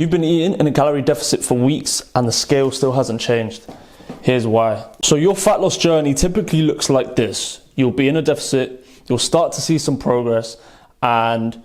You've been eating in a calorie deficit for weeks and the scale still hasn't changed. Here's why. So your fat loss journey typically looks like this. You'll be in a deficit, you'll start to see some progress, and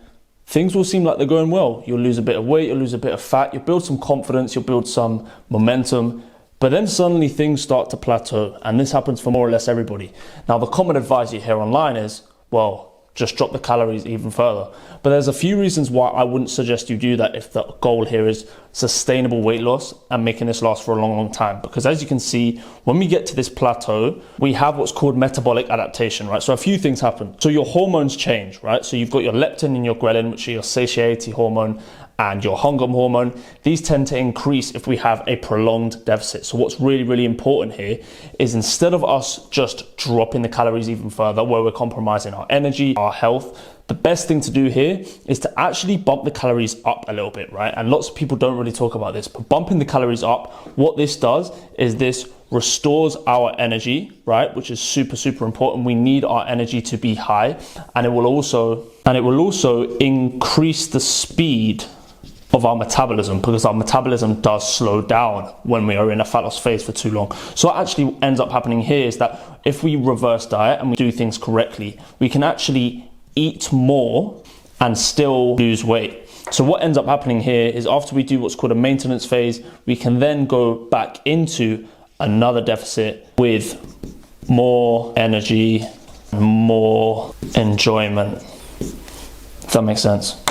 things will seem like they're going well. You'll lose a bit of weight, you'll lose a bit of fat, you'll build some confidence, you'll build some momentum, but then suddenly things start to plateau, and this happens for more or less everybody. Now, the common advice you hear online is, well, just drop the calories even further. But there's a few reasons why I wouldn't suggest you do that if the goal here is sustainable weight loss and making this last for a long, long time. Because as you can see, when we get to this plateau, we have what's called metabolic adaptation, right? So a few things happen. So your hormones change, right? So you've got your leptin and your ghrelin, which are your satiety hormone, and your hunger hormone. These tend to increase if we have a prolonged deficit. So what's really, really important here is instead of us just dropping the calories even further, where we're compromising our energy, our health, the best thing to do here is to actually bump the calories up a little bit, right? And lots of people don't really talk about this, but bumping the calories up, what this does is this restores our energy, right? Which is super, super important. We need our energy to be high, and it will also increase the speed of our metabolism, because our metabolism does slow down when we are in a fat loss phase for too long. So what actually ends up happening here is that if we reverse diet and we do things correctly, we can actually eat more and still lose weight. So what ends up happening here is after we do what's called a maintenance phase, we can then go back into another deficit with more energy, more enjoyment. If that makes sense.